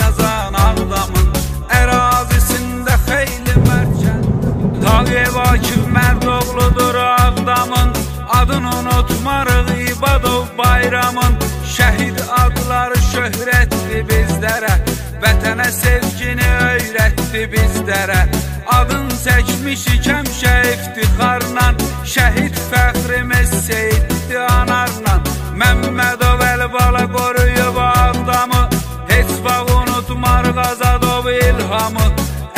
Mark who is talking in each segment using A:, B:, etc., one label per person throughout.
A: yazan Ağdamın ərazisində xeyli mərkən. Tağev Akif Mərdoğludur Ağdamın, adını unutmarıq İbadov bayramın. Şəhid adları şöhrətli bizlərə, vətənə sevgini öyrətdi bizlərə. Adın çəkmişik həmişə iftixarla, şəhid fəxrimiz Seyiddi Anarla. Məmmədov Əlibala qoruyub Ağdamı, heç vaxt unutmarıq Azadov İlhamı.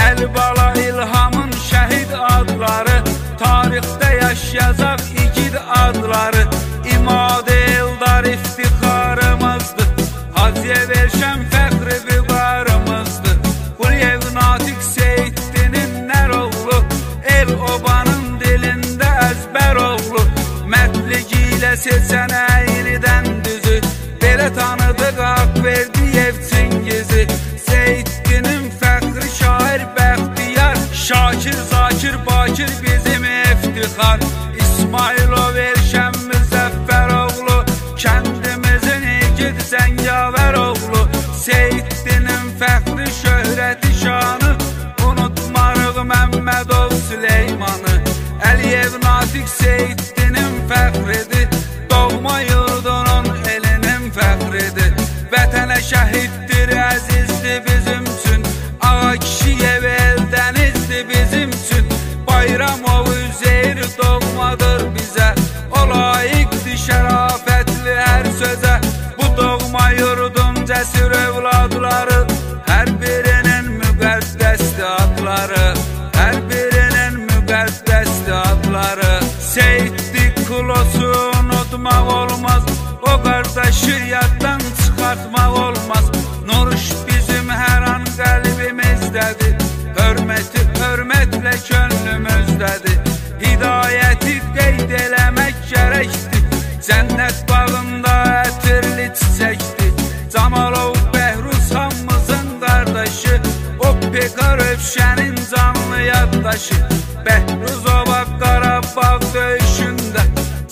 A: Əlibala İlhamın şəhid adları, tarixdə yaşayacaq igid adları. İmad Eldar iftixarımızdır, Hacıyev Elşən fəxri vüqarımızdır. Quliyev Natiq Seyiddinin nər oğlu, el obanın dilində əzbər oğlu. Mərtlik ilə seçən əylidən düzü, belə tanıdıq Haqverdiyev Çingizi. Seyiddinin fəxri şair Bəxtiyar, Şakir, Zakir, Bakir bizim iftixar. İsmailov Elşən Müzəffəroğlu, kəndimizin igid Zəngavər oğlu. Seyiddinin fəxri şöhrəti şanı, unutmarıq Məmmədov Süleymanı. Əliyev Natiq Seyiddinin fəxridir, doğma yurdunun elinin fəxridir. Vətənə şəhiddir, əzizdir bizim üçün, Ağa Kişiyev Eldənizdir bizim üçün. Bayramov Üzeyir doğmadır bizə, o layiqdir şərafətli hər sözə. Bu doğma yurdun cəsur övladları, hər birinin müqəddəsdir adları, hər birinin müqəddəsdir adları. Seyiddi Kulosu unutmaq olmaz, o qardaşı yaddan çıxartmaq olmaz. Nuruş bizim hər an qəlbimizdədir, hörməti hörmətlə könlümüzdədir. Hidayəti qeyd eləmək gərəkdir, cənnət bağında ətirli çiçəkdir. Camalov Bəhruz hamımızın qardaşı, o Pekar Övşənin canlı yaddaşı. Bəhruzova Qarabağ döyüşündə,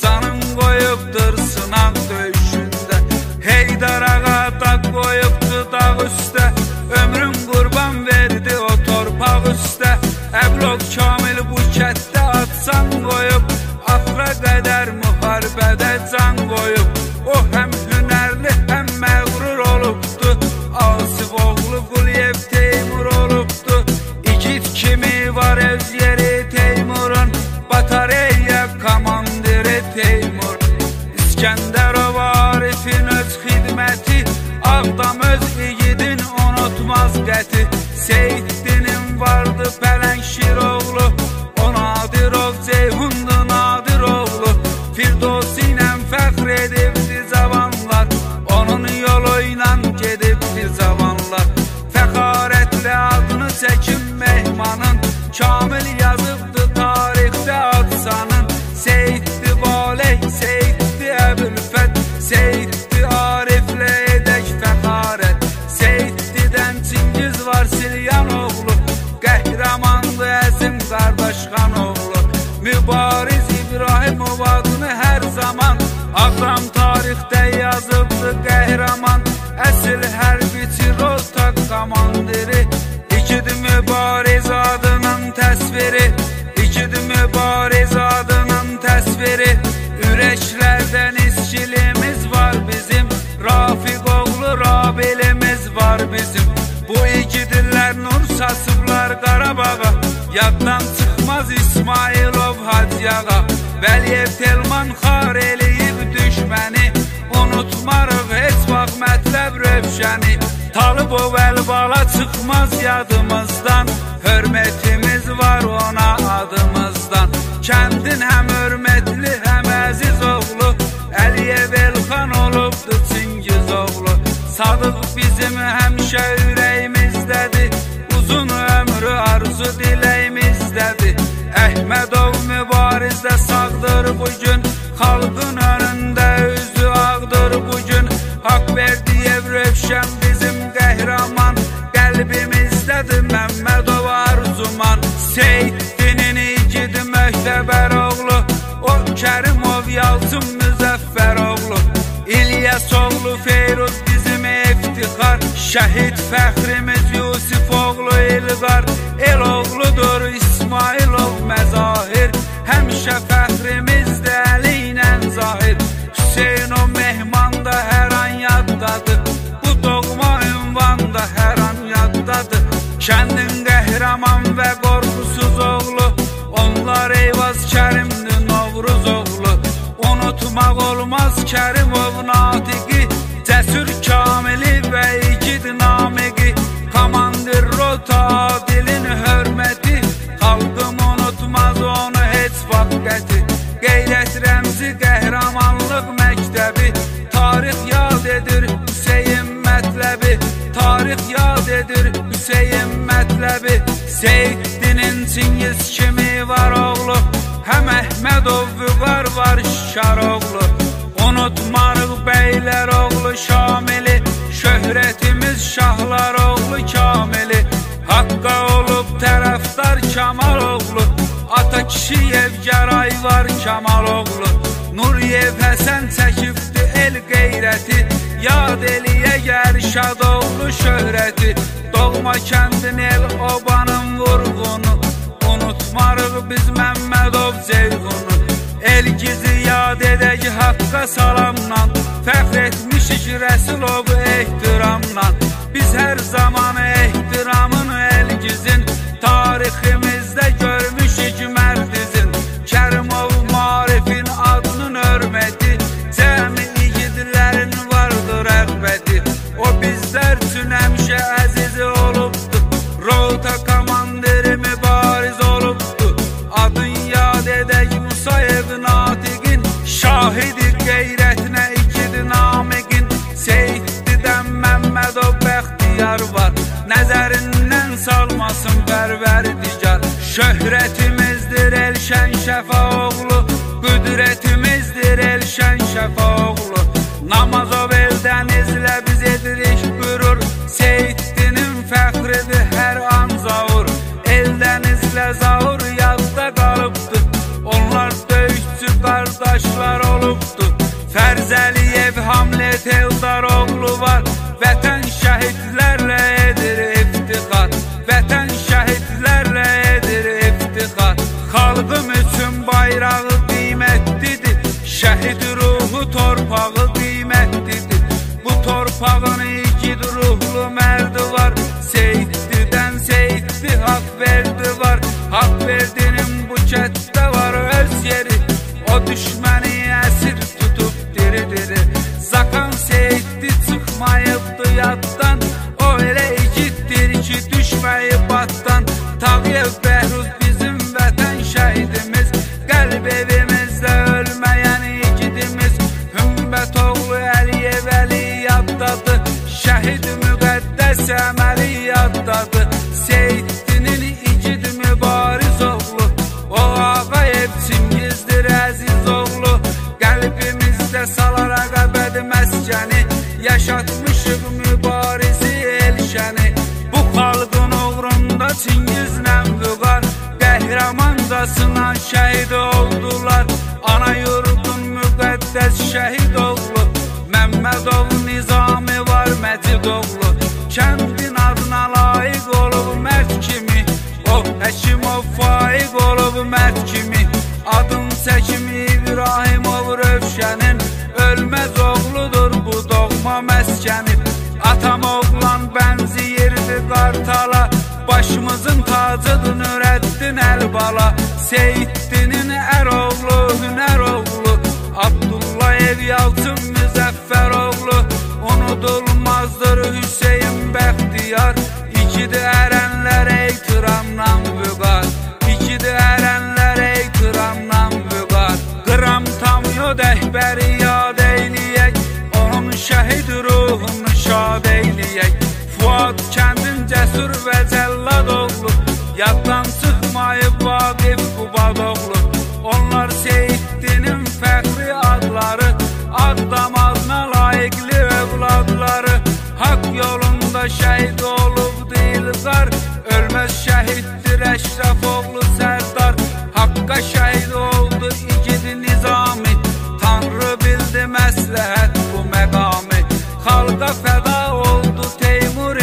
A: canın qoyubdur sınaq döyüşündə. Heydar ağa dağ qoyubdu dağ üstə, ömrün qurban verdi o torpaq üstə. Əblok Kamil bu kətdə atsan qoyub, axıra qədər müharibədə can qoyub. O həm hünərli, həm məğrur olubdu, Asif oğlu Quliyev Teymur olubdu. İgid kimi var öz yeri Teymurun, batareya komandiri Teymur. İskəndərov Arifin öz xidməti, Ağdam öz igidin unutmaz qəti. Seyiddinin vardı Pələng Şiroğlu, o Nadirov Ceyhundu Nadiroğlu. Firdovsi ilə fəxr edibdi cavanlar, onun yolu ilə gedibdi cavanlar. Fəxarətlə adını çəkin mehmanın, Kamil yazıbdı tarixdə adsanın. Seyiddi Valeh, Seyiddi Əbülfət, Seyiddi Ariflə edək fəxarət. Seyiddidən Çingiz var Silyan oğlu, qəhrəmandı Əzim Qardaşxan oğlu. Mübariz İbrahimov adını hər zaman, Ağdam tarixdə yazıbdı qəhrəman. Əsil hərbiçi Roztaq komandiri, İgid Mübariz adının təsviri, İgid Mübariz adının təsviri. Ürəklərdən isçilimiz var bizim, Rafiq oğlu Rabilimiz var bizim. Bu igidlər nur saçıblar Qarabağa, yaddan çıxmaz İsmailov Hacıyağa. Vəliyev Telman xar eləyib düşməni, unutmarıq heç vaxt mətləb Rövşəni. Talıbov Əlibala çıxmaz yadımızdan, hörmətimiz var ona adımızdan. Kəndin həm hörmətli, həm əziz oğlu, Əliyev Elxan olubdu Çingiz oğlu. Sadıq bizim həmişə ürəyimizdədir, uzun ömrü arzu diləyimizdədir. Əhmədov Mübarizdə sağdır bugün, xalqın önündə üzü ağdır bugün. Haqverdiyev Rövşən bizim qəhrəman, qəlbimizdədir Məmmədov Arzuman. Seyiddinin igidi Möhtəbər oğlu, o Kərimov Yalçın Müzəffəroğlu. İlyas oğlu Feyruz bizim iftixar, Şəhid fəxrimiz Yusif oğlu İlqar, el oğludur İsmailov Məzahir. Həmişə fəxrimizdə Əli ilə Zahir, Hüseyin o mehman da hər an yaddadır, bu doğma ünvan da hər an yaddadır. Kəndin qəhrəman və qorxusuz oğlu, onlar Eyvaz Kərimdir Novruz oğlu. Unutmaq olmaz Kərimov Natiqi, cəsur Kamili və igid Namiqi. Komandir rota dilin hörməti, xalqım unutmaz onu heç vaxt qəti. Qeyrət rəmzi qəhrəmanlıq məktəbi, tarix yad edir Hüseyin mətləbi, tarix yad edir Hüseyin mətləbi. Seyidinin Çingiz kimi var oğlu, həm Əhmədov Vüqar var Şər oğlu. Unutmarıq beylər oğlu Şamili, şöhrətimiz şahlar oğlu Kamili. Haqqa olub tərəfdar Kamal oğlu, Ata Kişiyev Gəray var Kamal oğlu. Nuriyev Həsən çəkibdi el qeyrəti, yad eliyə Gərşad oğlu şöhrəti. Doğma kəndin el obanın vurğunu, unutmarıq biz Məmmədov Ceyhunu. Elgizi yad edək haqqa salamla, fəxr etmişik Rəsulov ehtiramla. Biz hər zaman ehtiramın Elgizin, tariximizdə görmüşük mərdizin. Kərimov Marifin adının hörməti, cəmi igidlərin vardır rəğbəti. O bizlər üçün həmişə əziz olubdur, rota komandiri mübariz olubdur. Adın yad edək Musayev Natiqin, şahidi qeyrətinə igid Namiqin. Seyiddidən Məmmədov Bəxtiyar var, nəzərindən salmasın Pərverdigar. Şöhrətimizdir Elşən Şəfa oğlu, qüdrətimizdir Elşən Şəfa oğlu. Namazov Eldənizlə biz edirik qürur, Seyiddinin fəxridir hər an zavur. Eldənizlə zavur yadda qalıbdır, onlar döyüşçü qardaşlar olubdur. Fərzəliyev Hamlet Eldar oğlu var, vətən şəhidlərlə edir iftixar, vətən şəhidlərlə edir iftixar. Xalqım üçün bayrağı qiymətlidir, şəhid ruhu torpağı qiymətlidir. Bu torpağın igid ruhlu mərdi var, Seyiddidən Seyiddi Haqverdi var. Haqverdinin bu kətdə var öz yeri, o düşməni əsir tutub diri-diri. Zakan Seyiddi çıxmayıbdı yaddan, o elə igiddir ki düşməyib atdan. Tağyev Bəhruz bizim vətən şəhidimiz, qəlb evimizdə ölməyən igidimiz. Hümbət oğlu Əliyev Əli yaddadır, şəhid müqəddəs əməli yaddadır. Seyiddinin igid mübariz oğlu, o Ağayev Çingizdir əziz oğlu. Qəlbimizdə salar Əqəbəd məskəni, yaşatmışıq mübarizi Elşəni. Bu xalqın uğrunda Çingizlə Vüqar, qəhrəmancasına şəhid oldular. Ana yurdun müqəddəs şəhid oğlu, Məmmədov Nizami var Məcid oğlu. Kəndin adına layiq olub mərd kimi, o Həkimov faiq olub mərd kimi. Adın çəkimi İbrahimov Rövşənin, ölməz oğludur bu doğma məskəni. Atam oğlan bənziyirdi qartala, başımızın tacıdır Nürəddin Əlbala. Seyiddinin ər oğlu, hünər oğlu, Abdullayev Yalçın Müzəffər oğlu. Unudulmazdır Hüseyin Bəxtiyar, ikidi ərənlər eytiramla Vüqar, ikidi ərənlər eytiramla Vüqar. Qıram tam yod əhbəri yad eyləyək, onun şəhid ruhunu şad eyləyək. Fuad kəndin cəsur və cəllad oğlu, yaddan çıxmayıb Vaqif Qubad oğlu. Onlar Seyiddinin fəxri adları, ad-damadına layiqli övladları. Haqq yolunda şəhid olubdu İlqar, ölməz şəhiddir Əşrəf oğlu Sərdar. Haqqa şəhid oldu igid Nizami, Tanrı bildi məsləhət bu məqami. Xalqa fəda oldu Teymur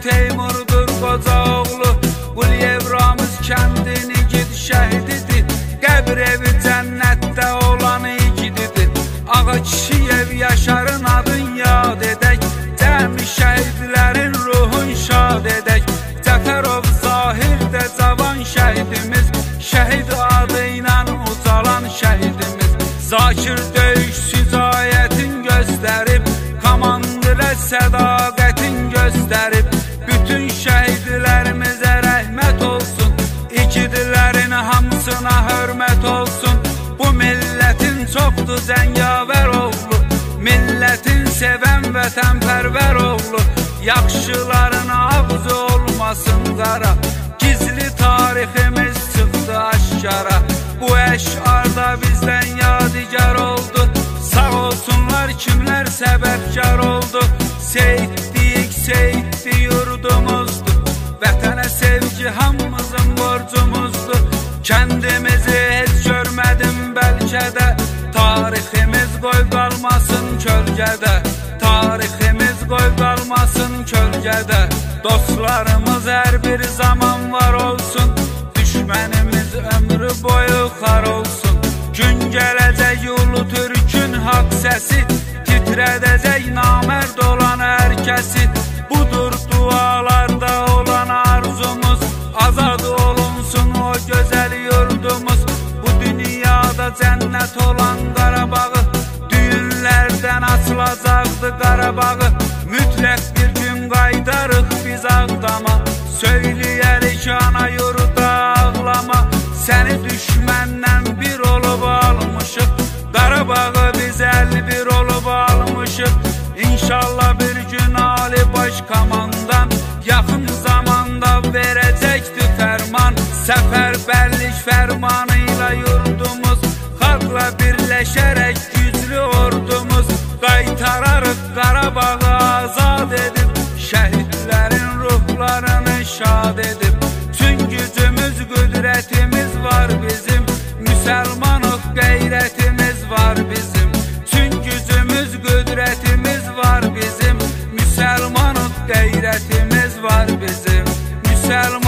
A: Teymurdur qoca oğlu, Quliyev Ramiz kəndini gid şəhididir. Qəbr evi cənnətdə olan igididir. Ağa Kişiyev Yaşarın adın yad edək, cəmi şəhidlərin ruhun şad edək. Cəfərov Zahir də cavan şəhidimiz, şəhid adı ilə ucalan şəhidimiz. Zakir döyüş şücaətin göstərib, komandirə sədaqətin göstərib. Bütün şəhidlərimizə rəhmət olsun, ikidilərin hamısına hörmət olsun. Bu millətin çoxdur zəngavər oğlu, millətin sevən vətənpərvər oğlu. Yaxşıların ağzı olmasın qara, gizli tariximiz çıxdı aşkara. Bu əşarda bizdən yadigar oldu, sağ olsunlar kimlər səbəbkar oldu. Seyitdi yurdumuzdur, vətənə sevgi hamımızın borcumuzdur. Kəndimizi heç görmədim bəlkə də, tariximiz qoy qalmasın kölgədə, tariximiz qoy qalmasın kölgədə. Dostlarımız hər bir zaman var olsun, düşmənimiz ömrü boyu xar olsun. Gün gələcək ulu türkün haqq səsi, titrədəcək namərd olan hər kəsi. Budur dualarda olan arzumuz, azad olunsun o gözəl yurdumuz. Bu dünyada cənnət olan Qarabağı, düyünlərdən açılacaqdı Qarabağı. Mütləq bir gün qaydarıq biz Ağdama, söyləyərik ana yurda ağlama. Səni düşməndən bir olub almışıq, Qarabağı biz 51 olub almışıq. İnşallah bir gün Ali Baş Komandan yaxın zamanda verəcəkdir fərman. Səfərbərlik fərmanı ilə yurdumuz, xalqla birləşərək güclü ordumuz. Qaytararıq Qarabağı azad edib, şəhidlərin ruhlarını şad edib. Tüm gücümüz, qüdrətimiz var bizim, müsəlmanıq qeyrətimiz var bizim. Tüm gücümüz, qüdrətimiz var bizim, müsəlmanıq qeyrətimiz var bizim. Müsəlman